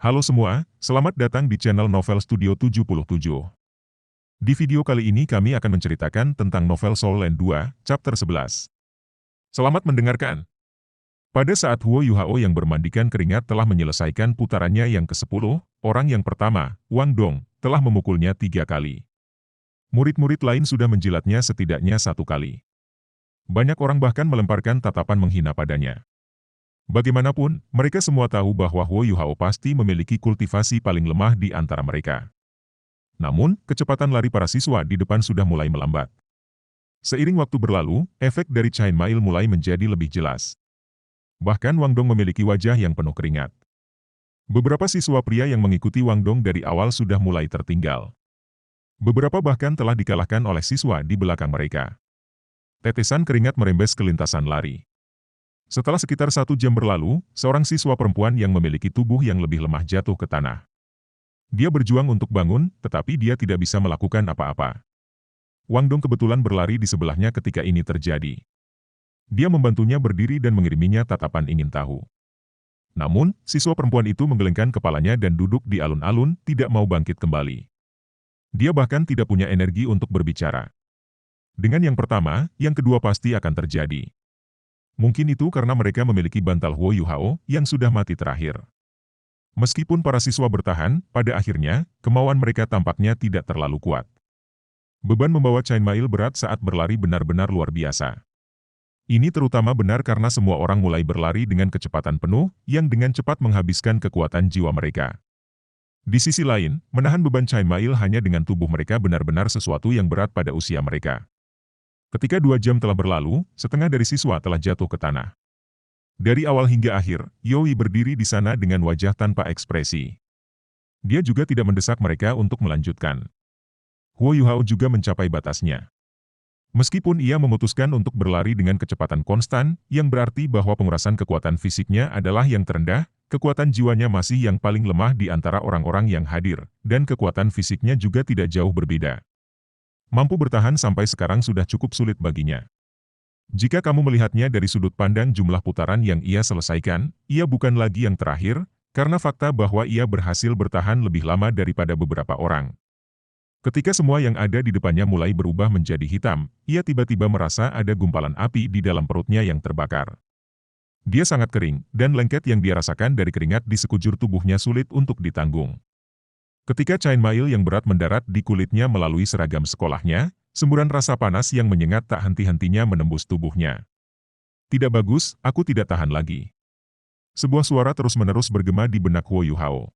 Halo semua, selamat datang di channel Novel Studio 77. Di video kali ini kami akan menceritakan tentang novel Soul Land 2, chapter 11. Selamat mendengarkan. Pada saat Huo Yuhao yang bermandikan keringat telah menyelesaikan putarannya yang ke-10, orang yang pertama, Wang Dong, telah memukulnya 3 kali. Murid-murid lain sudah menjilatnya setidaknya 1 kali. Banyak orang bahkan melemparkan tatapan menghina padanya. Bagaimanapun, mereka semua tahu bahwa Huo Yuhao pasti memiliki kultivasi paling lemah di antara mereka. Namun, kecepatan lari para siswa di depan sudah mulai melambat. Seiring waktu berlalu, efek dari Chain Mail mulai menjadi lebih jelas. Bahkan Wang Dong memiliki wajah yang penuh keringat. Beberapa siswa pria yang mengikuti Wang Dong dari awal sudah mulai tertinggal. Beberapa bahkan telah dikalahkan oleh siswa di belakang mereka. Tetesan keringat merembes ke lintasan lari. Setelah sekitar 1 jam berlalu, seorang siswa perempuan yang memiliki tubuh yang lebih lemah jatuh ke tanah. Dia berjuang untuk bangun, tetapi dia tidak bisa melakukan apa-apa. Wang Dong kebetulan berlari di sebelahnya ketika ini terjadi. Dia membantunya berdiri dan mengiriminya tatapan ingin tahu. Namun, siswa perempuan itu menggelengkan kepalanya dan duduk di alun-alun, tidak mau bangkit kembali. Dia bahkan tidak punya energi untuk berbicara. Dengan yang pertama, yang kedua pasti akan terjadi. Mungkin itu karena mereka memiliki bantal Huo Yuhao yang sudah mati terakhir. Meskipun para siswa bertahan, pada akhirnya, kemauan mereka tampaknya tidak terlalu kuat. Beban membawa Chain Mail berat saat berlari benar-benar luar biasa. Ini terutama benar karena semua orang mulai berlari dengan kecepatan penuh, yang dengan cepat menghabiskan kekuatan jiwa mereka. Di sisi lain, menahan beban Chain Mail hanya dengan tubuh mereka benar-benar sesuatu yang berat pada usia mereka. Ketika 2 jam telah berlalu, setengah dari siswa telah jatuh ke tanah. Dari awal hingga akhir, Yoi berdiri di sana dengan wajah tanpa ekspresi. Dia juga tidak mendesak mereka untuk melanjutkan. Huo Yuhao juga mencapai batasnya. Meskipun ia memutuskan untuk berlari dengan kecepatan konstan, yang berarti bahwa pengurasan kekuatan fisiknya adalah yang terendah, kekuatan jiwanya masih yang paling lemah di antara orang-orang yang hadir, dan kekuatan fisiknya juga tidak jauh berbeda. Mampu bertahan sampai sekarang sudah cukup sulit baginya. Jika kamu melihatnya dari sudut pandang jumlah putaran yang ia selesaikan, ia bukan lagi yang terakhir, karena fakta bahwa ia berhasil bertahan lebih lama daripada beberapa orang. Ketika semua yang ada di depannya mulai berubah menjadi hitam, ia tiba-tiba merasa ada gumpalan api di dalam perutnya yang terbakar. Dia sangat kering, dan lengket yang dia rasakan dari keringat di sekujur tubuhnya sulit untuk ditanggung. Ketika Chain Mail yang berat mendarat di kulitnya melalui seragam sekolahnya, semburan rasa panas yang menyengat tak henti-hentinya menembus tubuhnya. Tidak bagus, aku tidak tahan lagi. Sebuah suara terus-menerus bergema di benak Huo Yuhao.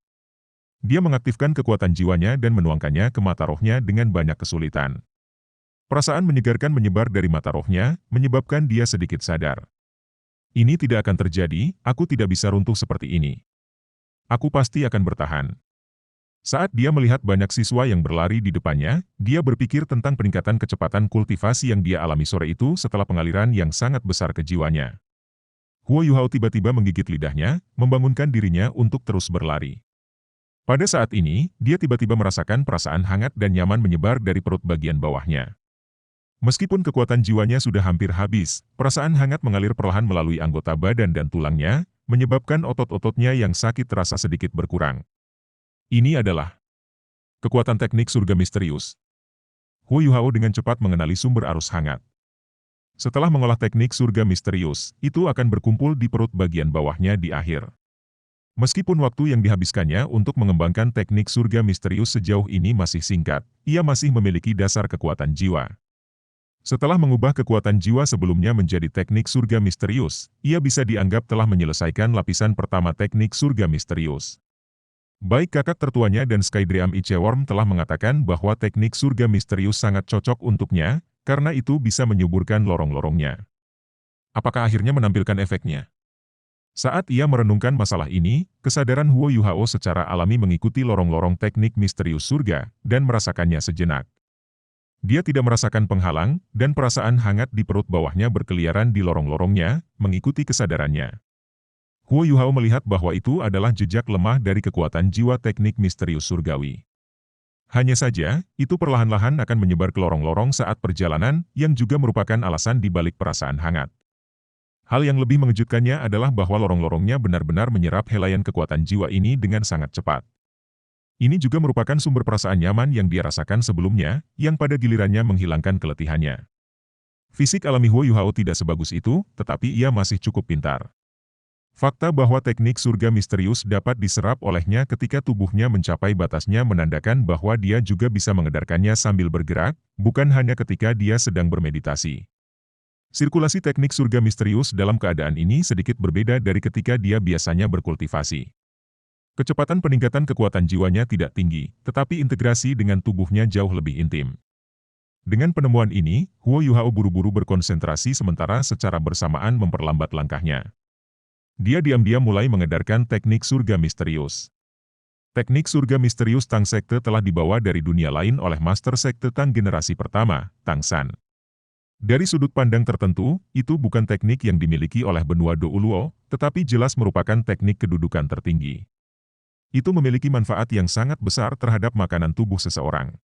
Dia mengaktifkan kekuatan jiwanya dan menuangkannya ke mata rohnya dengan banyak kesulitan. Perasaan menyegarkan menyebar dari mata rohnya, menyebabkan dia sedikit sadar. Ini tidak akan terjadi, aku tidak bisa runtuh seperti ini. Aku pasti akan bertahan. Saat dia melihat banyak siswa yang berlari di depannya, dia berpikir tentang peningkatan kecepatan kultivasi yang dia alami sore itu setelah pengaliran yang sangat besar ke jiwanya. Huo Yuhao tiba-tiba menggigit lidahnya, membangunkan dirinya untuk terus berlari. Pada saat ini, dia tiba-tiba merasakan perasaan hangat dan nyaman menyebar dari perut bagian bawahnya. Meskipun kekuatan jiwanya sudah hampir habis, perasaan hangat mengalir perlahan melalui anggota badan dan tulangnya, menyebabkan otot-ototnya yang sakit terasa sedikit berkurang. Ini adalah kekuatan teknik surga misterius. Huo Yuhao dengan cepat mengenali sumber arus hangat. Setelah mengolah teknik surga misterius, itu akan berkumpul di perut bagian bawahnya di akhir. Meskipun waktu yang dihabiskannya untuk mengembangkan teknik surga misterius sejauh ini masih singkat, ia masih memiliki dasar kekuatan jiwa. Setelah mengubah kekuatan jiwa sebelumnya menjadi teknik surga misterius, ia bisa dianggap telah menyelesaikan lapisan pertama teknik surga misterius. Baik kakak tertuanya dan Skydream Iceworm telah mengatakan bahwa teknik surga misterius sangat cocok untuknya, karena itu bisa menyuburkan lorong-lorongnya. Apakah akhirnya menampilkan efeknya? Saat ia merenungkan masalah ini, kesadaran Huo Yuhao secara alami mengikuti lorong-lorong teknik misterius surga, dan merasakannya sejenak. Dia tidak merasakan penghalang, dan perasaan hangat di perut bawahnya berkeliaran di lorong-lorongnya, mengikuti kesadarannya. Huo Yuhao melihat bahwa itu adalah jejak lemah dari kekuatan jiwa teknik misterius surgawi. Hanya saja, itu perlahan-lahan akan menyebar ke lorong-lorong saat perjalanan, yang juga merupakan alasan di balik perasaan hangat. Hal yang lebih mengejutkannya adalah bahwa lorong-lorongnya benar-benar menyerap helaian kekuatan jiwa ini dengan sangat cepat. Ini juga merupakan sumber perasaan nyaman yang dia rasakan sebelumnya, yang pada gilirannya menghilangkan keletihannya. Fisik alami Huo Yuhao tidak sebagus itu, tetapi ia masih cukup pintar. Fakta bahwa teknik surga misterius dapat diserap olehnya ketika tubuhnya mencapai batasnya menandakan bahwa dia juga bisa mengedarkannya sambil bergerak, bukan hanya ketika dia sedang bermeditasi. Sirkulasi teknik surga misterius dalam keadaan ini sedikit berbeda dari ketika dia biasanya berkultivasi. Kecepatan peningkatan kekuatan jiwanya tidak tinggi, tetapi integrasi dengan tubuhnya jauh lebih intim. Dengan penemuan ini, Huo Yuhao buru-buru berkonsentrasi sementara secara bersamaan memperlambat langkahnya. Dia diam-diam mulai mengedarkan teknik surga misterius. Teknik surga misterius Tang Sekte telah dibawa dari dunia lain oleh Master Sekte Tang generasi pertama, Tang San. Dari sudut pandang tertentu, itu bukan teknik yang dimiliki oleh benua Douluo, tetapi jelas merupakan teknik kedudukan tertinggi. Itu memiliki manfaat yang sangat besar terhadap makanan tubuh seseorang.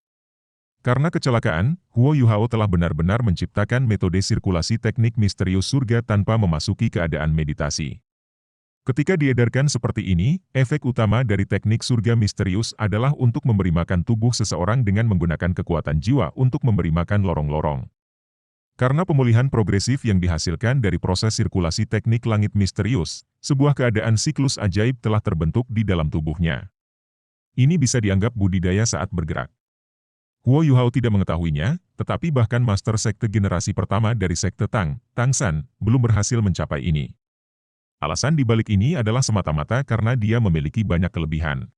Karena kecelakaan, Huo Yuhao telah benar-benar menciptakan metode sirkulasi teknik misterius surga tanpa memasuki keadaan meditasi. Ketika diedarkan seperti ini, efek utama dari teknik surga misterius adalah untuk memberi makan tubuh seseorang dengan menggunakan kekuatan jiwa untuk memberi makan lorong-lorong. Karena pemulihan progresif yang dihasilkan dari proses sirkulasi teknik langit misterius, sebuah keadaan siklus ajaib telah terbentuk di dalam tubuhnya. Ini bisa dianggap budidaya saat bergerak. Huo Yuhao tidak mengetahuinya, tetapi bahkan Master Sekte generasi pertama dari Sekte Tang, Tang San, belum berhasil mencapai ini. Alasan di balik ini adalah semata-mata karena dia memiliki banyak kelebihan.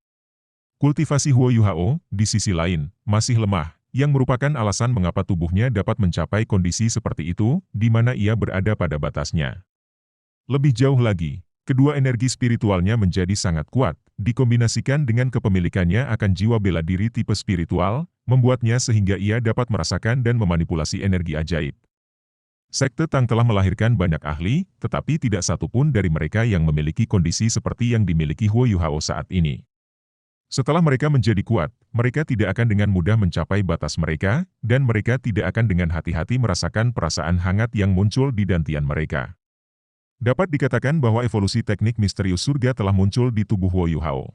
Kultivasi Huo Yuhao, di sisi lain, masih lemah, yang merupakan alasan mengapa tubuhnya dapat mencapai kondisi seperti itu, di mana ia berada pada batasnya. Lebih jauh lagi, kedua energi spiritualnya menjadi sangat kuat, dikombinasikan dengan kepemilikannya akan jiwa bela diri tipe spiritual, membuatnya sehingga ia dapat merasakan dan memanipulasi energi ajaib. Sekte Tang telah melahirkan banyak ahli, tetapi tidak satu pun dari mereka yang memiliki kondisi seperti yang dimiliki Huo Yuhao saat ini. Setelah mereka menjadi kuat, mereka tidak akan dengan mudah mencapai batas mereka, dan mereka tidak akan dengan hati-hati merasakan perasaan hangat yang muncul di dantian mereka. Dapat dikatakan bahwa evolusi teknik misterius surga telah muncul di tubuh Huo Yuhao.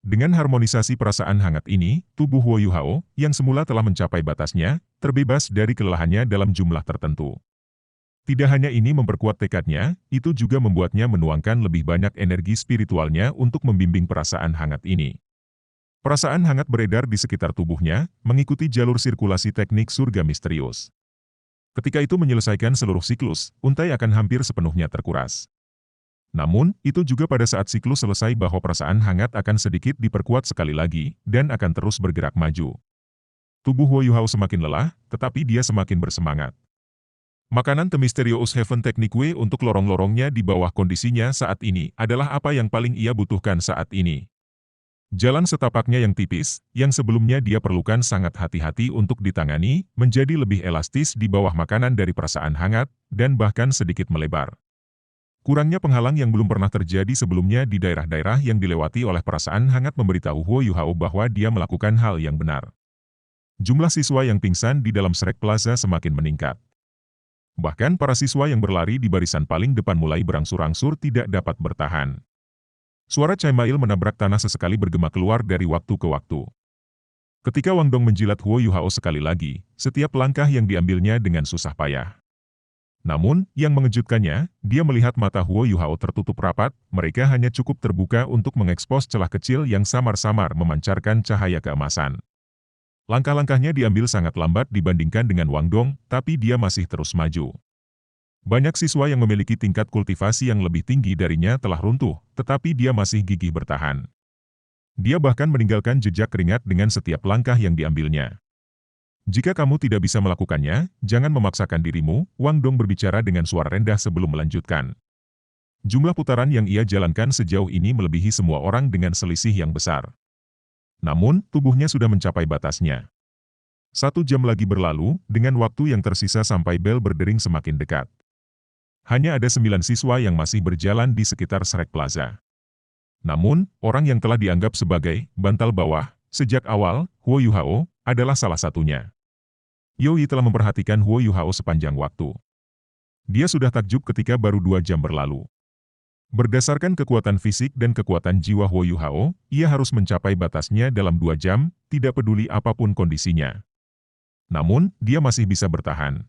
Dengan harmonisasi perasaan hangat ini, tubuh Huo Yuhao, yang semula telah mencapai batasnya, terbebas dari kelelahannya dalam jumlah tertentu. Tidak hanya ini memperkuat tekadnya, itu juga membuatnya menuangkan lebih banyak energi spiritualnya untuk membimbing perasaan hangat ini. Perasaan hangat beredar di sekitar tubuhnya, mengikuti jalur sirkulasi teknik surga misterius. Ketika itu menyelesaikan seluruh siklus, untai akan hampir sepenuhnya terkuras. Namun, itu juga pada saat siklus selesai bahwa perasaan hangat akan sedikit diperkuat sekali lagi, dan akan terus bergerak maju. Tubuh Huo Yuhao semakin lelah, tetapi dia semakin bersemangat. Makanan The Mysterious Heaven Teknik W untuk lorong-lorongnya di bawah kondisinya saat ini adalah apa yang paling ia butuhkan saat ini. Jalan setapaknya yang tipis, yang sebelumnya dia perlukan sangat hati-hati untuk ditangani, menjadi lebih elastis di bawah makanan dari perasaan hangat, dan bahkan sedikit melebar. Kurangnya penghalang yang belum pernah terjadi sebelumnya di daerah-daerah yang dilewati oleh perasaan hangat memberitahu Huo Yuhao bahwa dia melakukan hal yang benar. Jumlah siswa yang pingsan di dalam Shrek Plaza semakin meningkat. Bahkan para siswa yang berlari di barisan paling depan mulai berangsur-angsur tidak dapat bertahan. Suara Cai Mail menabrak tanah sesekali bergema keluar dari waktu ke waktu. Ketika Wang Dong menjilat Huo Yuhao sekali lagi, setiap langkah yang diambilnya dengan susah payah. Namun, yang mengejutkannya, dia melihat mata Huo Yuhao tertutup rapat, mereka hanya cukup terbuka untuk mengekspos celah kecil yang samar-samar memancarkan cahaya keemasan. Langkah-langkahnya diambil sangat lambat dibandingkan dengan Wang Dong, tapi dia masih terus maju. Banyak siswa yang memiliki tingkat kultivasi yang lebih tinggi darinya telah runtuh, tetapi dia masih gigih bertahan. Dia bahkan meninggalkan jejak keringat dengan setiap langkah yang diambilnya. Jika kamu tidak bisa melakukannya, jangan memaksakan dirimu, Wang Dong berbicara dengan suara rendah sebelum melanjutkan. Jumlah putaran yang ia jalankan sejauh ini melebihi semua orang dengan selisih yang besar. Namun, tubuhnya sudah mencapai batasnya. 1 jam lagi berlalu, dengan waktu yang tersisa sampai bel berdering semakin dekat. Hanya ada 9 siswa yang masih berjalan di sekitar Shrek Plaza. Namun, orang yang telah dianggap sebagai bantal bawah sejak awal, Huo Yuhao, adalah salah satunya. Yoi telah memperhatikan Huo Yuhao sepanjang waktu. Dia sudah takjub ketika baru 2 jam berlalu. Berdasarkan kekuatan fisik dan kekuatan jiwa Huo Yuhao, ia harus mencapai batasnya dalam 2 jam, tidak peduli apapun kondisinya. Namun, dia masih bisa bertahan.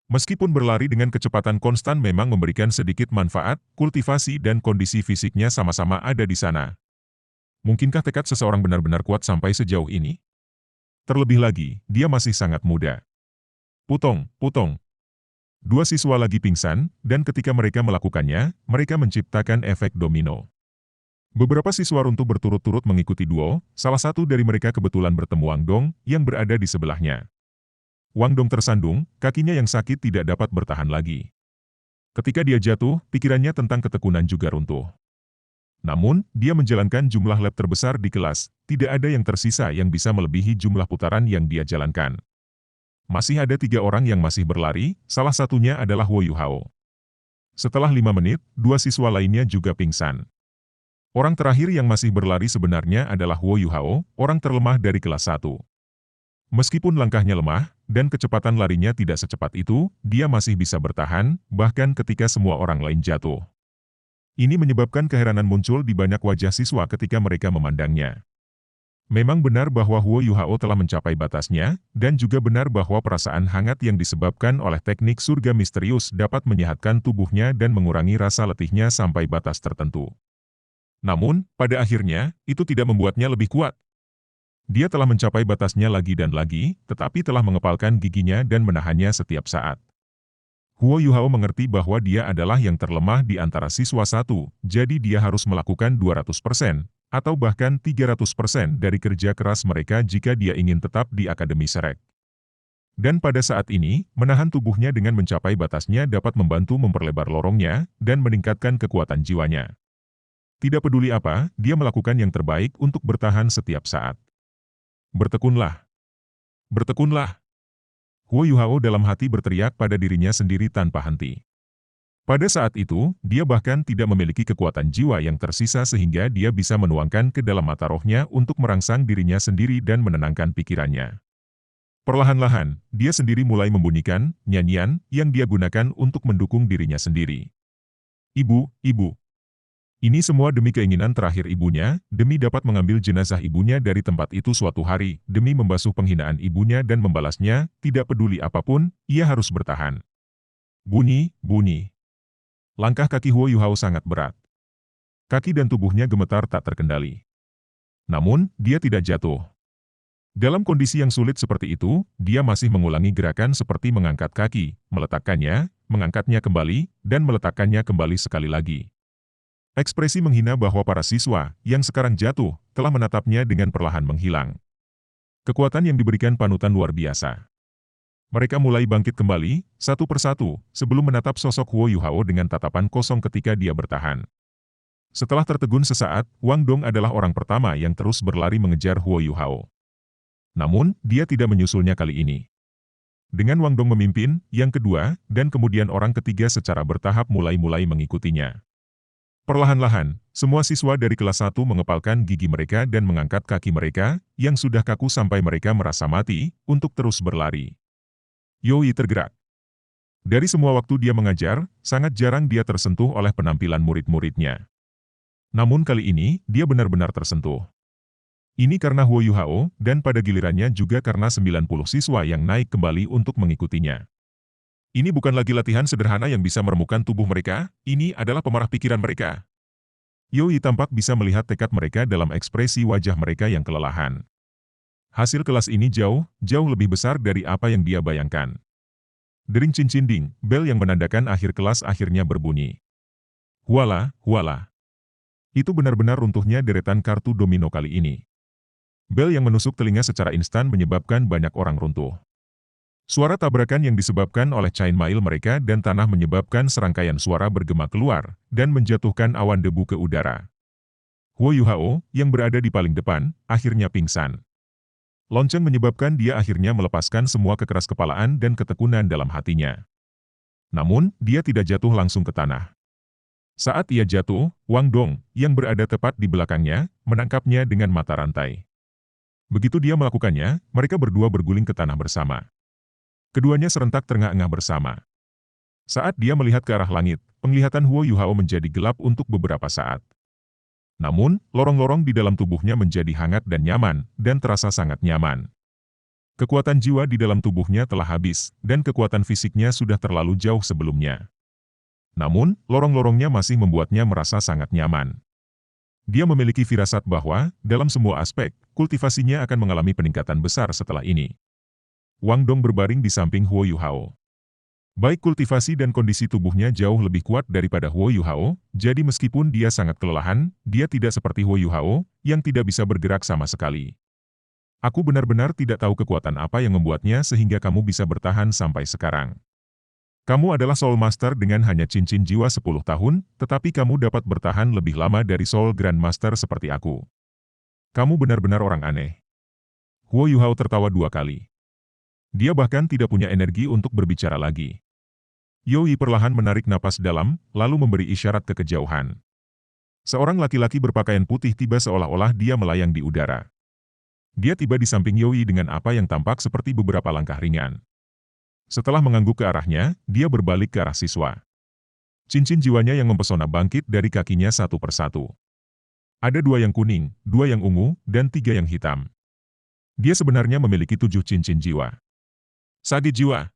Meskipun berlari dengan kecepatan konstan memang memberikan sedikit manfaat, kultivasi dan kondisi fisiknya sama-sama ada di sana. Mungkinkah tekad seseorang benar-benar kuat sampai sejauh ini? Terlebih lagi, dia masih sangat muda. Putong, putong. 2 siswa lagi pingsan, dan ketika mereka melakukannya, mereka menciptakan efek domino. Beberapa siswa runtuh berturut-turut mengikuti duo, salah satu dari mereka kebetulan bertemu Wang Dong, yang berada di sebelahnya. Wang Dong tersandung, kakinya yang sakit tidak dapat bertahan lagi. Ketika dia jatuh, pikirannya tentang ketekunan juga runtuh. Namun, dia menjalankan jumlah lap terbesar di kelas, tidak ada yang tersisa yang bisa melebihi jumlah putaran yang dia jalankan. Masih ada 3 orang yang masih berlari, salah satunya adalah Huo Yuhao. Setelah 5 menit, 2 siswa lainnya juga pingsan. Orang terakhir yang masih berlari sebenarnya adalah Huo Yuhao, orang terlemah dari kelas 1. Meskipun langkahnya lemah, dan kecepatan larinya tidak secepat itu, dia masih bisa bertahan, bahkan ketika semua orang lain jatuh. Ini menyebabkan keheranan muncul di banyak wajah siswa ketika mereka memandangnya. Memang benar bahwa Huo Yuhao telah mencapai batasnya, dan juga benar bahwa perasaan hangat yang disebabkan oleh teknik surga misterius dapat menyehatkan tubuhnya dan mengurangi rasa letihnya sampai batas tertentu. Namun, pada akhirnya, itu tidak membuatnya lebih kuat. Dia telah mencapai batasnya lagi dan lagi, tetapi telah mengepalkan giginya dan menahannya setiap saat. Huo Yuhao mengerti bahwa dia adalah yang terlemah di antara siswa 1, jadi dia harus melakukan 200%, atau bahkan 300% dari kerja keras mereka jika dia ingin tetap di Akademi Shrek. Dan pada saat ini, menahan tubuhnya dengan mencapai batasnya dapat membantu memperlebar lorongnya dan meningkatkan kekuatan jiwanya. Tidak peduli apa, dia melakukan yang terbaik untuk bertahan setiap saat. Bertekunlah! Bertekunlah! Huo Yuhao dalam hati berteriak pada dirinya sendiri tanpa henti. Pada saat itu, dia bahkan tidak memiliki kekuatan jiwa yang tersisa sehingga dia bisa menuangkan ke dalam mata rohnya untuk merangsang dirinya sendiri dan menenangkan pikirannya. Perlahan-lahan, dia sendiri mulai membunyikan nyanyian yang dia gunakan untuk mendukung dirinya sendiri. Ibu, ibu. Ini semua demi keinginan terakhir ibunya, demi dapat mengambil jenazah ibunya dari tempat itu suatu hari, demi membasuh penghinaan ibunya dan membalasnya, tidak peduli apapun, ia harus bertahan. Bunyi, bunyi. Langkah kaki Huo Yuhao sangat berat. Kaki dan tubuhnya gemetar tak terkendali. Namun, dia tidak jatuh. Dalam kondisi yang sulit seperti itu, dia masih mengulangi gerakan seperti mengangkat kaki, meletakkannya, mengangkatnya kembali, dan meletakkannya kembali sekali lagi. Ekspresi menghina bahwa para siswa, yang sekarang jatuh, telah menatapnya dengan perlahan menghilang. Kekuatan yang diberikan panutan luar biasa. Mereka mulai bangkit kembali, satu persatu, sebelum menatap sosok Huo Yuhao dengan tatapan kosong ketika dia bertahan. Setelah tertegun sesaat, Wang Dong adalah orang pertama yang terus berlari mengejar Huo Yuhao. Namun, dia tidak menyusulnya kali ini. Dengan Wang Dong memimpin, yang kedua, dan kemudian orang ketiga secara bertahap mulai mengikutinya. Perlahan-lahan, semua siswa dari kelas 1 mengepalkan gigi mereka dan mengangkat kaki mereka, yang sudah kaku sampai mereka merasa mati, untuk terus berlari. Yoi tergerak. Dari semua waktu dia mengajar, sangat jarang dia tersentuh oleh penampilan murid-muridnya. Namun kali ini, dia benar-benar tersentuh. Ini karena Huo Yuhao, dan pada gilirannya juga karena 90 siswa yang naik kembali untuk mengikutinya. Ini bukan lagi latihan sederhana yang bisa meremukkan tubuh mereka, ini adalah pemarah pikiran mereka. Yoi tampak bisa melihat tekad mereka dalam ekspresi wajah mereka yang kelelahan. Hasil kelas ini jauh lebih besar dari apa yang dia bayangkan. Dering cincin-ding, bel yang menandakan akhir kelas akhirnya berbunyi. Huala, huala. Itu benar-benar runtuhnya deretan kartu domino kali ini. Bel yang menusuk telinga secara instan menyebabkan banyak orang runtuh. Suara tabrakan yang disebabkan oleh chainmail mereka dan tanah menyebabkan serangkaian suara bergema keluar, dan menjatuhkan awan debu ke udara. Huo Yuhao, yang berada di paling depan, akhirnya pingsan. Lonceng menyebabkan dia akhirnya melepaskan semua kekeras-kepalaan dan ketekunan dalam hatinya. Namun, dia tidak jatuh langsung ke tanah. Saat ia jatuh, Wang Dong, yang berada tepat di belakangnya, menangkapnya dengan mata rantai. Begitu dia melakukannya, mereka berdua berguling ke tanah bersama. Keduanya serentak terengah-engah bersama. Saat dia melihat ke arah langit, penglihatan Huo Yuhao menjadi gelap untuk beberapa saat. Namun, lorong-lorong di dalam tubuhnya menjadi hangat dan nyaman, dan terasa sangat nyaman. Kekuatan jiwa di dalam tubuhnya telah habis, dan kekuatan fisiknya sudah terlalu jauh sebelumnya. Namun, lorong-lorongnya masih membuatnya merasa sangat nyaman. Dia memiliki firasat bahwa, dalam semua aspek, kultivasinya akan mengalami peningkatan besar setelah ini. Wang Dong berbaring di samping Huo Yuhao. Baik kultivasi dan kondisi tubuhnya jauh lebih kuat daripada Huo Yuhao, jadi meskipun dia sangat kelelahan, dia tidak seperti Huo Yuhao, yang tidak bisa bergerak sama sekali. Aku benar-benar tidak tahu kekuatan apa yang membuatnya sehingga kamu bisa bertahan sampai sekarang. Kamu adalah Soul Master dengan hanya cincin jiwa 10 tahun, tetapi kamu dapat bertahan lebih lama dari Soul Grand Master seperti aku. Kamu benar-benar orang aneh. Huo Yuhao tertawa 2 kali. Dia bahkan tidak punya energi untuk berbicara lagi. Yoi perlahan menarik napas dalam, lalu memberi isyarat ke kejauhan. Seorang laki-laki berpakaian putih tiba seolah-olah dia melayang di udara. Dia tiba di samping Yoi dengan apa yang tampak seperti beberapa langkah ringan. Setelah mengangguk ke arahnya, dia berbalik ke arah siswa. Cincin jiwanya yang mempesona bangkit dari kakinya satu persatu. Ada 2 yang kuning, 2 yang ungu, dan 3 yang hitam. Dia sebenarnya memiliki 7 cincin jiwa. Sage jiwa.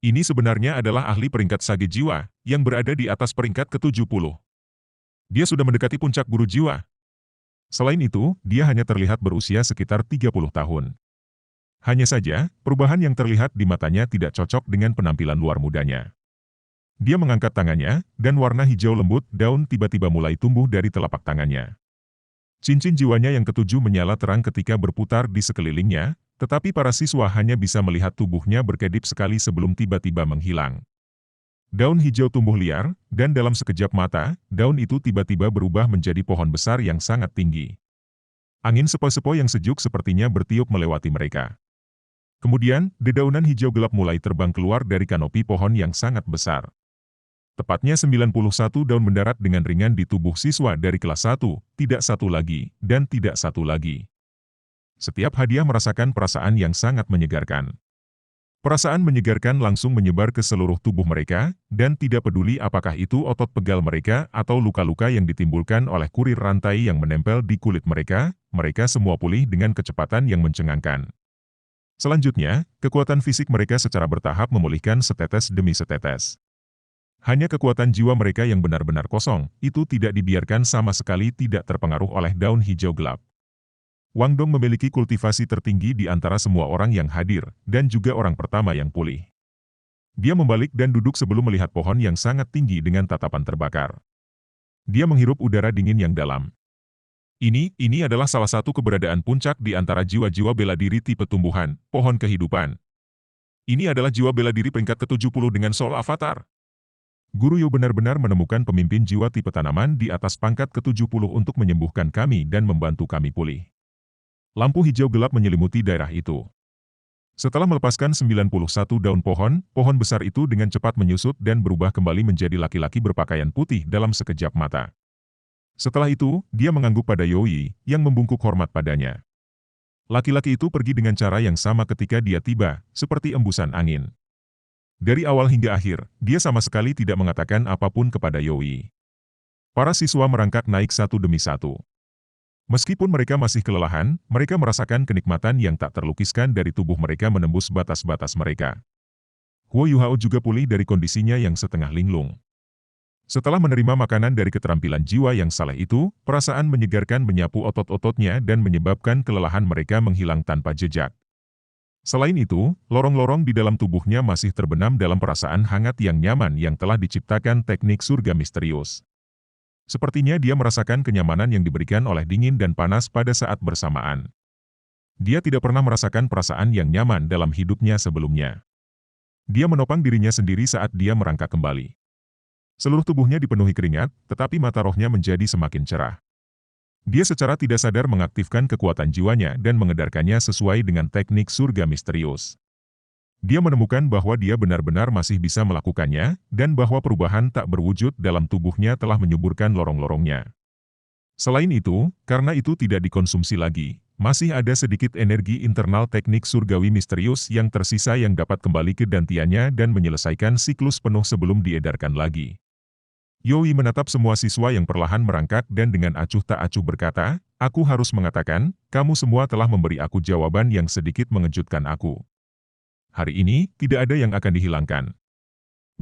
Ini sebenarnya adalah ahli peringkat sage jiwa, yang berada di atas peringkat ke-70. Dia sudah mendekati puncak guru jiwa. Selain itu, dia hanya terlihat berusia sekitar 30 tahun. Hanya saja, perubahan yang terlihat di matanya tidak cocok dengan penampilan luar mudanya. Dia mengangkat tangannya, dan warna hijau lembut daun tiba-tiba mulai tumbuh dari telapak tangannya. Cincin jiwanya yang ke-7 menyala terang ketika berputar di sekelilingnya, tetapi para siswa hanya bisa melihat tubuhnya berkedip sekali sebelum tiba-tiba menghilang. Daun hijau tumbuh liar, dan dalam sekejap mata, daun itu tiba-tiba berubah menjadi pohon besar yang sangat tinggi. Angin sepoi-sepoi yang sejuk sepertinya bertiup melewati mereka. Kemudian, dedaunan hijau gelap mulai terbang keluar dari kanopi pohon yang sangat besar. Tepatnya 91 daun mendarat dengan ringan di tubuh siswa dari kelas 1, tidak satu lagi, dan tidak satu lagi. Setiap hadiah merasakan perasaan yang sangat menyegarkan. Perasaan menyegarkan langsung menyebar ke seluruh tubuh mereka, dan tidak peduli apakah itu otot pegal mereka atau luka-luka yang ditimbulkan oleh kurir rantai yang menempel di kulit mereka, mereka semua pulih dengan kecepatan yang mencengangkan. Selanjutnya, kekuatan fisik mereka secara bertahap memulihkan setetes demi setetes. Hanya kekuatan jiwa mereka yang benar-benar kosong, itu tidak dibiarkan sama sekali tidak terpengaruh oleh daun hijau gelap. Wang Dong memiliki kultivasi tertinggi di antara semua orang yang hadir, dan juga orang pertama yang pulih. Dia membalik dan duduk sebelum melihat pohon yang sangat tinggi dengan tatapan terbakar. Dia menghirup udara dingin yang dalam. Ini adalah salah satu keberadaan puncak di antara jiwa-jiwa bela diri tipe tumbuhan, pohon kehidupan. Ini adalah jiwa bela diri peringkat ke-70 dengan Soul Avatar. Guru Yu benar-benar menemukan pemimpin jiwa tipe tanaman di atas pangkat ke-70 untuk menyembuhkan kami dan membantu kami pulih. Lampu hijau gelap menyelimuti daerah itu. Setelah melepaskan 91 daun pohon, pohon besar itu dengan cepat menyusut dan berubah kembali menjadi laki-laki berpakaian putih dalam sekejap mata. Setelah itu, dia mengangguk pada Yoi, yang membungkuk hormat padanya. Laki-laki itu pergi dengan cara yang sama ketika dia tiba, seperti embusan angin. Dari awal hingga akhir, dia sama sekali tidak mengatakan apapun kepada Yoi. Para siswa merangkak naik satu demi satu. Meskipun mereka masih kelelahan, mereka merasakan kenikmatan yang tak terlukiskan dari tubuh mereka menembus batas-batas mereka. Huo Yuhao juga pulih dari kondisinya yang setengah linglung. Setelah menerima makanan dari keterampilan jiwa yang saleh itu, perasaan menyegarkan menyapu otot-ototnya dan menyebabkan kelelahan mereka menghilang tanpa jejak. Selain itu, lorong-lorong di dalam tubuhnya masih terbenam dalam perasaan hangat yang nyaman yang telah diciptakan teknik surga misterius. Sepertinya dia merasakan kenyamanan yang diberikan oleh dingin dan panas pada saat bersamaan. Dia tidak pernah merasakan perasaan yang nyaman dalam hidupnya sebelumnya. Dia menopang dirinya sendiri saat dia merangkak kembali. Seluruh tubuhnya dipenuhi keringat, tetapi mata rohnya menjadi semakin cerah. Dia secara tidak sadar mengaktifkan kekuatan jiwanya dan mengedarkannya sesuai dengan teknik surga misterius. Dia menemukan bahwa dia benar-benar masih bisa melakukannya, dan bahwa perubahan tak berwujud dalam tubuhnya telah menyuburkan lorong-lorongnya. Selain itu, karena itu tidak dikonsumsi lagi, Masih ada sedikit energi internal teknik surgawi misterius yang tersisa yang dapat kembali ke dantiannya dan menyelesaikan siklus penuh sebelum diedarkan lagi. Yoi menatap semua siswa yang perlahan merangkak dan dengan acuh tak acuh berkata, "Aku harus mengatakan, kamu semua telah memberi aku jawaban yang sedikit mengejutkan aku. Hari ini, tidak ada yang akan dihilangkan."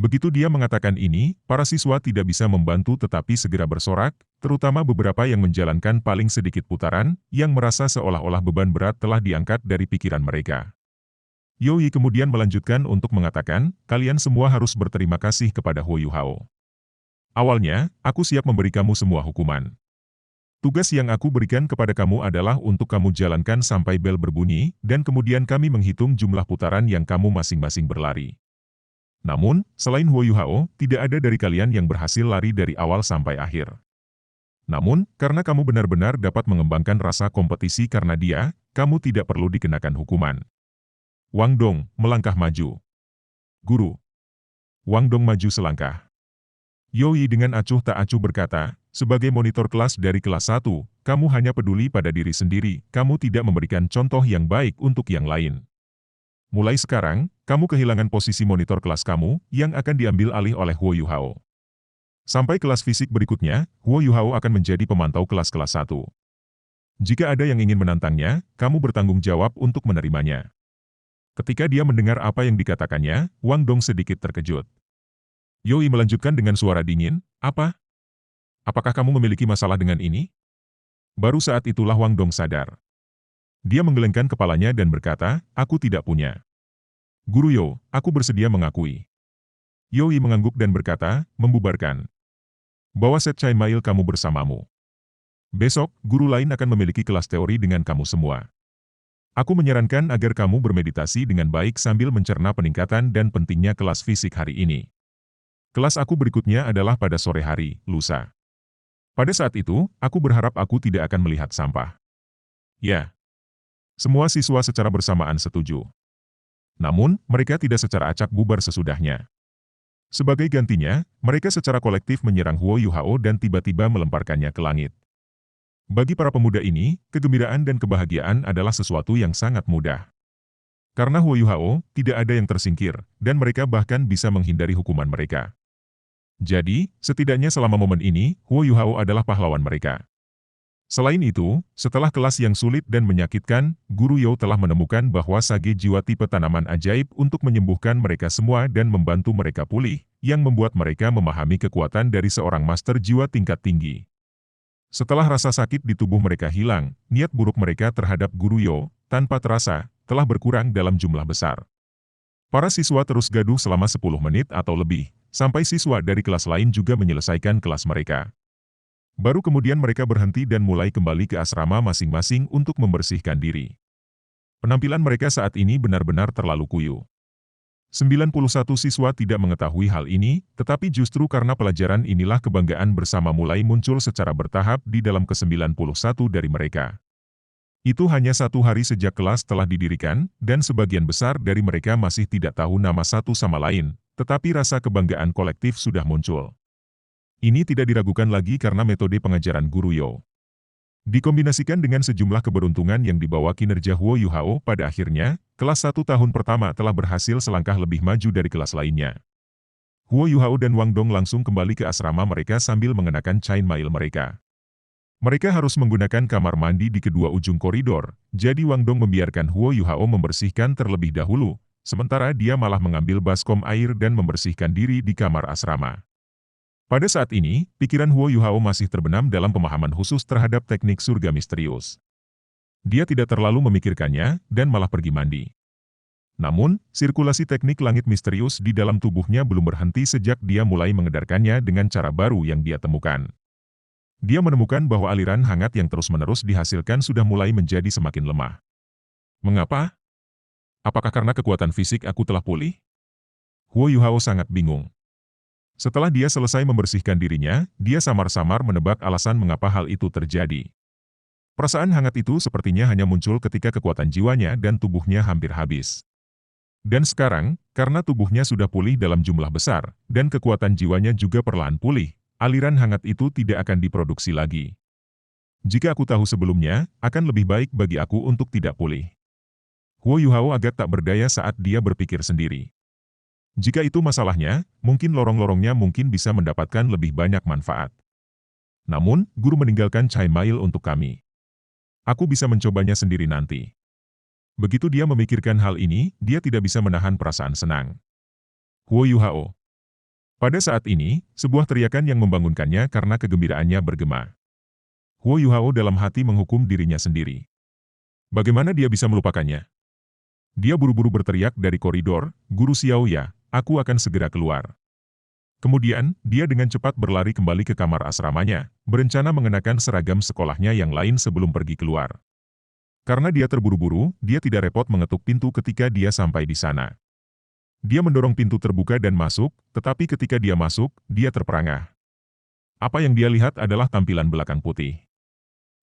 Begitu dia mengatakan ini, para siswa tidak bisa membantu tetapi segera bersorak, terutama beberapa yang menjalankan paling sedikit putaran, yang merasa seolah-olah beban berat telah diangkat dari pikiran mereka. Yoi kemudian melanjutkan untuk mengatakan, "Kalian semua harus berterima kasih kepada Huo Yuhao. Awalnya, aku siap memberi kamu semua hukuman. Tugas yang aku berikan kepada kamu adalah untuk kamu jalankan sampai bel berbunyi, dan kemudian kami menghitung jumlah putaran yang kamu masing-masing berlari. Namun, selain Huo Yuhao, tidak ada dari kalian yang berhasil lari dari awal sampai akhir. Namun, karena kamu benar-benar dapat mengembangkan rasa kompetisi karena dia, kamu tidak perlu dikenakan hukuman." Wang Dong melangkah maju. "Guru." Wang Dong maju selangkah. Yoi dengan acuh tak acuh berkata, "Sebagai monitor kelas dari kelas 1, kamu hanya peduli pada diri sendiri, kamu tidak memberikan contoh yang baik untuk yang lain. Mulai sekarang, kamu kehilangan posisi monitor kelas kamu, yang akan diambil alih oleh Huo Yuhao. Sampai kelas fisik berikutnya, Huo Yuhao akan menjadi pemantau kelas-kelas 1. Jika ada yang ingin menantangnya, kamu bertanggung jawab untuk menerimanya." Ketika dia mendengar apa yang dikatakannya, Wang Dong sedikit terkejut. Yoi melanjutkan dengan suara dingin, "Apa? Apakah kamu memiliki masalah dengan ini?" Baru saat itulah Wang Dong sadar. Dia menggelengkan kepalanya dan berkata, "Aku tidak punya." "Guru Yo, aku bersedia mengakui." Yoi mengangguk dan berkata, "Membubarkan. Bawa set Chain Mail kamu bersamamu. Besok, guru lain akan memiliki kelas teori dengan kamu semua. Aku menyarankan agar kamu bermeditasi dengan baik sambil mencerna peningkatan dan pentingnya kelas fisik hari ini. Kelas aku berikutnya adalah pada sore hari, lusa. Pada saat itu, aku berharap aku tidak akan melihat sampah." Ya. Semua siswa secara bersamaan setuju. Namun, mereka tidak secara acak bubar sesudahnya. Sebagai gantinya, mereka secara kolektif menyerang Huo Yuhao dan tiba-tiba melemparkannya ke langit. Bagi para pemuda ini, kegembiraan dan kebahagiaan adalah sesuatu yang sangat mudah. Karena Huo Yuhao, tidak ada yang tersingkir, dan mereka bahkan bisa menghindari hukuman mereka. Jadi, setidaknya selama momen ini, Huo Yuhao adalah pahlawan mereka. Selain itu, setelah kelas yang sulit dan menyakitkan, Guru Yo telah menemukan bahwa sage jiwa tipe tanaman ajaib untuk menyembuhkan mereka semua dan membantu mereka pulih, yang membuat mereka memahami kekuatan dari seorang master jiwa tingkat tinggi. Setelah rasa sakit di tubuh mereka hilang, niat buruk mereka terhadap Guru Yo, tanpa terasa, telah berkurang dalam jumlah besar. Para siswa terus gaduh selama 10 menit atau lebih, sampai siswa dari kelas lain juga menyelesaikan kelas mereka. Baru kemudian mereka berhenti dan mulai kembali ke asrama masing-masing untuk membersihkan diri. Penampilan mereka saat ini benar-benar terlalu kuyu. 91 siswa tidak mengetahui hal ini, tetapi justru karena pelajaran inilah kebanggaan bersama mulai muncul secara bertahap di dalam ke-91 dari mereka. Itu hanya 1 hari sejak kelas telah didirikan, dan sebagian besar dari mereka masih tidak tahu nama satu sama lain, tetapi rasa kebanggaan kolektif sudah muncul. Ini tidak diragukan lagi karena metode pengajaran Guru Yo. Dikombinasikan dengan sejumlah keberuntungan yang dibawa kinerja Huo Yuhao pada akhirnya, kelas 1 tahun pertama telah berhasil selangkah lebih maju dari kelas lainnya. Huo Yuhao dan Wang Dong langsung kembali ke asrama mereka sambil mengenakan Chain Mail mereka. Mereka harus menggunakan kamar mandi di kedua ujung koridor, jadi Wang Dong membiarkan Huo Yuhao membersihkan terlebih dahulu, sementara dia malah mengambil baskom air dan membersihkan diri di kamar asrama. Pada saat ini, pikiran Huo Yuhao masih terbenam dalam pemahaman khusus terhadap teknik surga misterius. Dia tidak terlalu memikirkannya, dan malah pergi mandi. Namun, sirkulasi teknik langit misterius di dalam tubuhnya belum berhenti sejak dia mulai mengedarkannya dengan cara baru yang dia temukan. Dia menemukan bahwa aliran hangat yang terus-menerus dihasilkan sudah mulai menjadi semakin lemah. Mengapa? Apakah karena kekuatan fisik aku telah pulih? Huo Yuhao sangat bingung. Setelah dia selesai membersihkan dirinya, dia samar-samar menebak alasan mengapa hal itu terjadi. Perasaan hangat itu sepertinya hanya muncul ketika kekuatan jiwanya dan tubuhnya hampir habis. Dan sekarang, karena tubuhnya sudah pulih dalam jumlah besar, dan kekuatan jiwanya juga perlahan pulih, aliran hangat itu tidak akan diproduksi lagi. Jika aku tahu sebelumnya, akan lebih baik bagi aku untuk tidak pulih. Huo Yuhao agak tak berdaya saat dia berpikir sendiri. Jika itu masalahnya, mungkin lorong-lorongnya mungkin bisa mendapatkan lebih banyak manfaat. Namun, guru meninggalkan Chai Mail untuk kami. Aku bisa mencobanya sendiri nanti. Begitu dia memikirkan hal ini, dia tidak bisa menahan perasaan senang. Huo Yuhao. Pada saat ini, sebuah teriakan yang membangunkannya karena kegembiraannya bergema. Huo Yuhao dalam hati menghukum dirinya sendiri. Bagaimana dia bisa melupakannya? Dia buru-buru berteriak dari koridor, "Guru Xiaoya, aku akan segera keluar." Kemudian, dia dengan cepat berlari kembali ke kamar asramanya, berencana mengenakan seragam sekolahnya yang lain sebelum pergi keluar. Karena dia terburu-buru, dia tidak repot mengetuk pintu ketika dia sampai di sana. Dia mendorong pintu terbuka dan masuk, tetapi ketika dia masuk, dia terperangah. Apa yang dia lihat adalah tampilan belakang putih.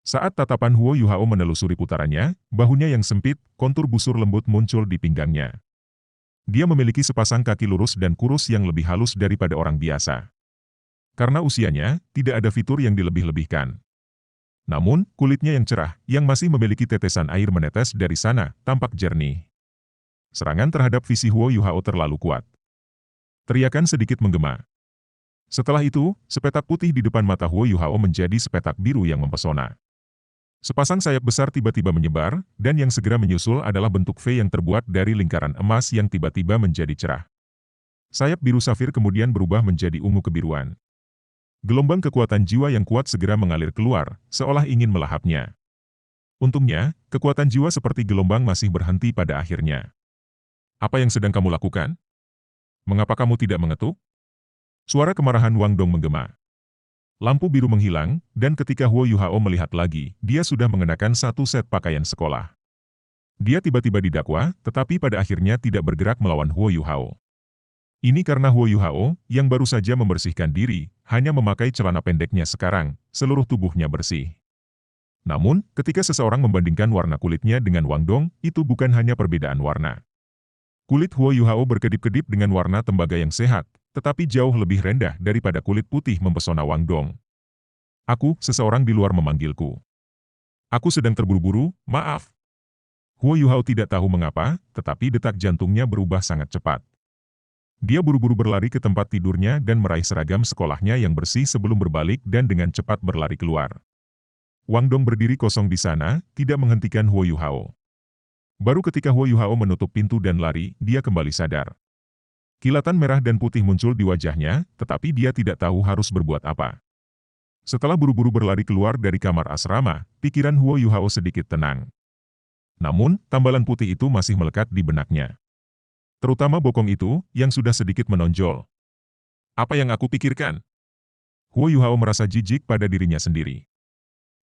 Saat tatapan Huo Yuhao menelusuri putarannya, bahunya yang sempit, kontur busur lembut muncul di pinggangnya. Dia memiliki sepasang kaki lurus dan kurus yang lebih halus daripada orang biasa. Karena usianya, tidak ada fitur yang dilebih-lebihkan. Namun, kulitnya yang cerah, yang masih memiliki tetesan air menetes dari sana, tampak jernih. Serangan terhadap visi Huo Yuhao terlalu kuat. Teriakan sedikit menggema. Setelah itu, sepetak putih di depan mata Huo Yuhao menjadi sepetak biru yang mempesona. Sepasang sayap besar tiba-tiba menyebar, dan yang segera menyusul adalah bentuk V yang terbuat dari lingkaran emas yang tiba-tiba menjadi cerah. Sayap biru safir kemudian berubah menjadi ungu kebiruan. Gelombang kekuatan jiwa yang kuat segera mengalir keluar, seolah ingin melahapnya. Untungnya, kekuatan jiwa seperti gelombang masih berhenti pada akhirnya. Apa yang sedang kamu lakukan? Mengapa kamu tidak mengetuk? Suara kemarahan Wang Dong menggema. Lampu biru menghilang, dan ketika Huo Yuhao melihat lagi, dia sudah mengenakan satu set pakaian sekolah. Dia tiba-tiba didakwa, tetapi pada akhirnya tidak bergerak melawan Huo Yuhao. Ini karena Huo Yuhao, yang baru saja membersihkan diri, hanya memakai celana pendeknya sekarang, seluruh tubuhnya bersih. Namun, ketika seseorang membandingkan warna kulitnya dengan Wang Dong, itu bukan hanya perbedaan warna. Kulit Huo Yuhao berkedip-kedip dengan warna tembaga yang sehat, tetapi jauh lebih rendah daripada kulit putih mempesona Wang Dong. Aku, seseorang di luar memanggilku. Aku sedang terburu-buru, maaf. Huo Yuhao tidak tahu mengapa, tetapi detak jantungnya berubah sangat cepat. Dia buru-buru berlari ke tempat tidurnya dan meraih seragam sekolahnya yang bersih sebelum berbalik dan dengan cepat berlari keluar. Wang Dong berdiri kosong di sana, tidak menghentikan Huo Yuhao. Baru ketika Huo Yuhao menutup pintu dan lari, dia kembali sadar. Kilatan merah dan putih muncul di wajahnya, tetapi dia tidak tahu harus berbuat apa. Setelah buru-buru berlari keluar dari kamar asrama, pikiran Huo Yuhao sedikit tenang. Namun, tambalan putih itu masih melekat di benaknya. Terutama bokong itu, yang sudah sedikit menonjol. Apa yang aku pikirkan? Huo Yuhao merasa jijik pada dirinya sendiri.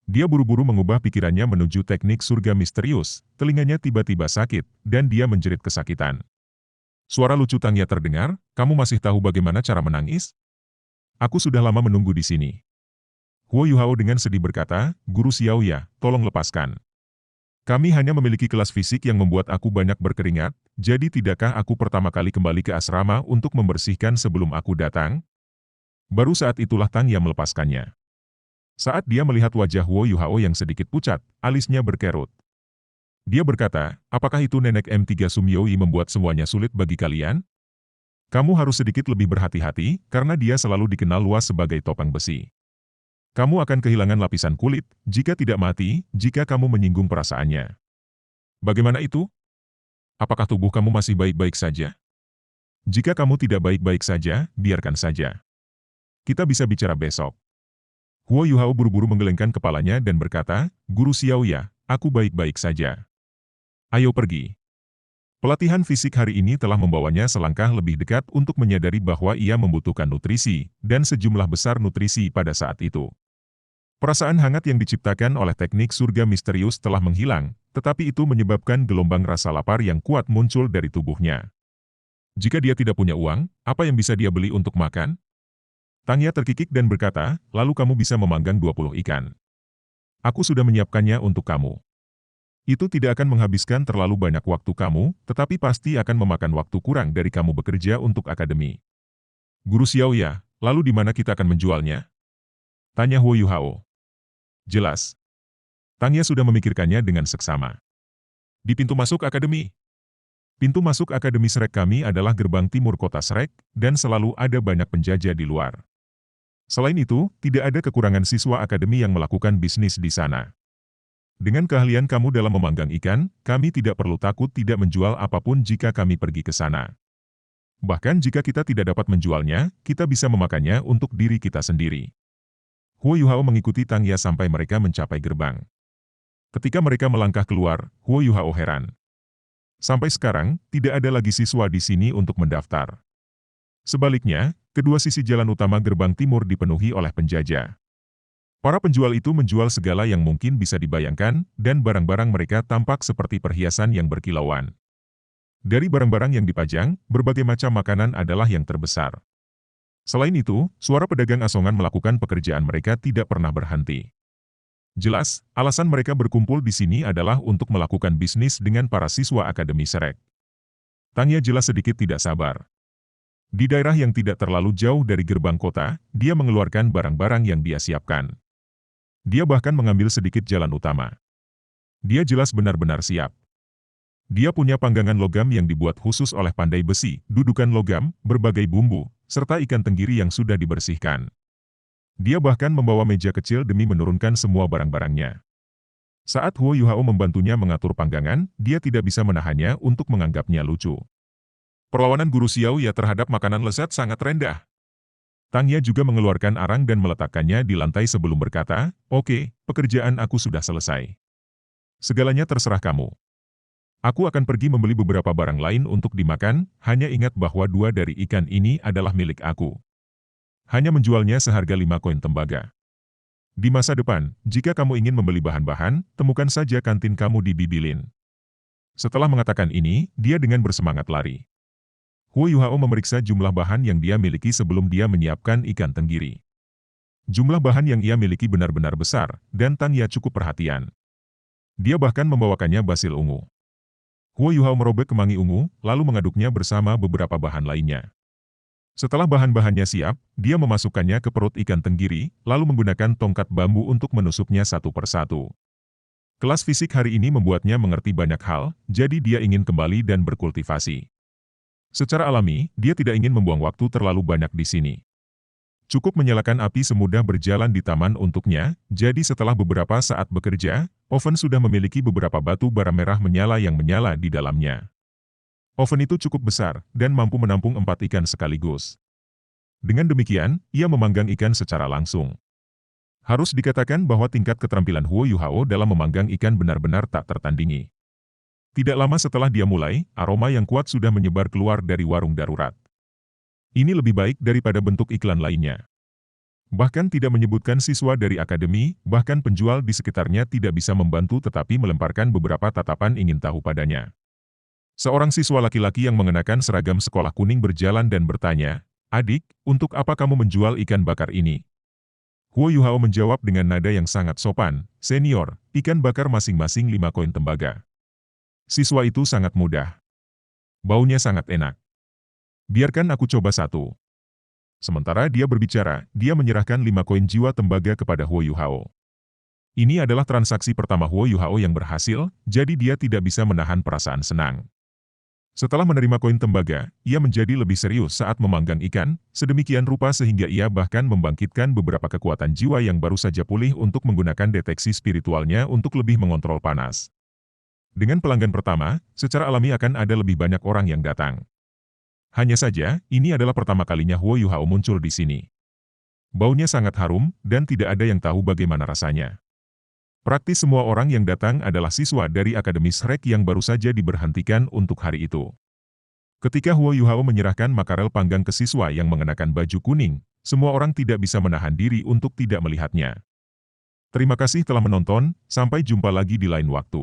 Dia buru-buru mengubah pikirannya menuju teknik surga misterius, telinganya tiba-tiba sakit, dan dia menjerit kesakitan. Suara lucu Tangya terdengar, kamu masih tahu bagaimana cara menangis? Aku sudah lama menunggu di sini. Huo Yuhao dengan sedih berkata, Guru Xiaoya, tolong lepaskan. Kami hanya memiliki kelas fisik yang membuat aku banyak berkeringat, jadi tidakkah aku pertama kali kembali ke asrama untuk membersihkan sebelum aku datang? Baru saat itulah Tangya melepaskannya. Saat dia melihat wajah Huo Yuhao yang sedikit pucat, alisnya berkerut. Dia berkata, apakah itu nenek M3 Sumyoi membuat semuanya sulit bagi kalian? Kamu harus sedikit lebih berhati-hati, karena dia selalu dikenal luas sebagai topeng besi. Kamu akan kehilangan lapisan kulit, jika tidak mati, jika kamu menyinggung perasaannya. Bagaimana itu? Apakah tubuh kamu masih baik-baik saja? Jika kamu tidak baik-baik saja, biarkan saja. Kita bisa bicara besok. Huo Yuhao buru-buru menggelengkan kepalanya dan berkata, Guru Xiaoya, aku baik-baik saja. Ayo pergi. Pelatihan fisik hari ini telah membawanya selangkah lebih dekat untuk menyadari bahwa ia membutuhkan nutrisi, dan sejumlah besar nutrisi pada saat itu. Perasaan hangat yang diciptakan oleh teknik surga misterius telah menghilang, tetapi itu menyebabkan gelombang rasa lapar yang kuat muncul dari tubuhnya. Jika dia tidak punya uang, apa yang bisa dia beli untuk makan? Tangya terkikik dan berkata, lalu kamu bisa memanggang 20 ikan. Aku sudah menyiapkannya untuk kamu. Itu tidak akan menghabiskan terlalu banyak waktu kamu, tetapi pasti akan memakan waktu kurang dari kamu bekerja untuk akademi. Guru Xiaoya, lalu di mana kita akan menjualnya? Tanya Huo Yuhao. Jelas. Tang Ye sudah memikirkannya dengan seksama. Di pintu masuk akademi. Pintu masuk Akademi Shrek kami adalah gerbang timur kota Shrek, dan selalu ada banyak penjajah di luar. Selain itu, tidak ada kekurangan siswa akademi yang melakukan bisnis di sana. Dengan keahlian kamu dalam memanggang ikan, kami tidak perlu takut tidak menjual apapun jika kami pergi ke sana. Bahkan jika kita tidak dapat menjualnya, kita bisa memakannya untuk diri kita sendiri. Huo Yuhao mengikuti Tang Ye sampai mereka mencapai gerbang. Ketika mereka melangkah keluar, Huo Yuhao heran. Sampai sekarang, tidak ada lagi siswa di sini untuk mendaftar. Sebaliknya, kedua sisi jalan utama gerbang timur dipenuhi oleh penjajah. Para penjual itu menjual segala yang mungkin bisa dibayangkan, dan barang-barang mereka tampak seperti perhiasan yang berkilauan. Dari barang-barang yang dipajang, berbagai macam makanan adalah yang terbesar. Selain itu, suara pedagang asongan melakukan pekerjaan mereka tidak pernah berhenti. Jelas, alasan mereka berkumpul di sini adalah untuk melakukan bisnis dengan para siswa Akademi Shrek. Tang Ye jelas sedikit tidak sabar. Di daerah yang tidak terlalu jauh dari gerbang kota, dia mengeluarkan barang-barang yang dia siapkan. Dia bahkan mengambil sedikit jalan utama. Dia jelas benar-benar siap. Dia punya panggangan logam yang dibuat khusus oleh pandai besi, dudukan logam, berbagai bumbu, serta ikan tenggiri yang sudah dibersihkan. Dia bahkan membawa meja kecil demi menurunkan semua barang-barangnya. Saat Huo Yuhao membantunya mengatur panggangan, dia tidak bisa menahannya untuk menganggapnya lucu. Perlawanan guru Xiao Ya terhadap makanan lezat sangat rendah. Tang Ye juga mengeluarkan arang dan meletakkannya di lantai sebelum berkata, "Oke, pekerjaan aku sudah selesai. Segalanya terserah kamu. Aku akan pergi membeli beberapa barang lain untuk dimakan, hanya ingat bahwa 2 dari ikan ini adalah milik aku. Hanya menjualnya seharga 5 koin tembaga. Di masa depan, jika kamu ingin membeli bahan-bahan, temukan saja kantin kamu di Bibilin." Setelah mengatakan ini, dia dengan bersemangat lari. Huo Yuhao memeriksa jumlah bahan yang dia miliki sebelum dia menyiapkan ikan tenggiri. Jumlah bahan yang ia miliki benar-benar besar, dan Tang Ye cukup perhatian. Dia bahkan membawakannya basil ungu. Huo Yuhao merobek kemangi ungu, lalu mengaduknya bersama beberapa bahan lainnya. Setelah bahan-bahannya siap, dia memasukkannya ke perut ikan tenggiri, lalu menggunakan tongkat bambu untuk menusuknya satu persatu. Kelas fisik hari ini membuatnya mengerti banyak hal, jadi dia ingin kembali dan berkultivasi. Secara alami, dia tidak ingin membuang waktu terlalu banyak di sini. Cukup menyalakan api semudah berjalan di taman untuknya, jadi setelah beberapa saat bekerja, oven sudah memiliki beberapa batu bara merah menyala yang menyala di dalamnya. Oven itu cukup besar, dan mampu menampung 4 ikan sekaligus. Dengan demikian, ia memanggang ikan secara langsung. Harus dikatakan bahwa tingkat keterampilan Huo Yuhao dalam memanggang ikan benar-benar tak tertandingi. Tidak lama setelah dia mulai, aroma yang kuat sudah menyebar keluar dari warung darurat. Ini lebih baik daripada bentuk iklan lainnya. Bahkan tidak menyebutkan siswa dari akademi, bahkan penjual di sekitarnya tidak bisa membantu tetapi melemparkan beberapa tatapan ingin tahu padanya. Seorang siswa laki-laki yang mengenakan seragam sekolah kuning berjalan dan bertanya, "Adik, untuk apa kamu menjual ikan bakar ini?" Huo Yuhao menjawab dengan nada yang sangat sopan, "Senior, ikan bakar masing-masing 5 koin tembaga." Siswa itu sangat mudah. Baunya sangat enak. "Biarkan aku coba satu." Sementara dia berbicara, dia menyerahkan 5 koin jiwa tembaga kepada Huo Yuhao. Ini adalah transaksi pertama Huo Yuhao yang berhasil, jadi dia tidak bisa menahan perasaan senang. Setelah menerima koin tembaga, ia menjadi lebih serius saat memanggang ikan, sedemikian rupa sehingga ia bahkan membangkitkan beberapa kekuatan jiwa yang baru saja pulih untuk menggunakan deteksi spiritualnya untuk lebih mengontrol panas. Dengan pelanggan pertama, secara alami akan ada lebih banyak orang yang datang. Hanya saja, ini adalah pertama kalinya Huo Yuhao muncul di sini. Baunya sangat harum, dan tidak ada yang tahu bagaimana rasanya. Praktis semua orang yang datang adalah siswa dari Akademi Shrek yang baru saja diberhentikan untuk hari itu. Ketika Huo Yuhao menyerahkan makarel panggang ke siswa yang mengenakan baju kuning, semua orang tidak bisa menahan diri untuk tidak melihatnya. Terima kasih telah menonton, sampai jumpa lagi di lain waktu.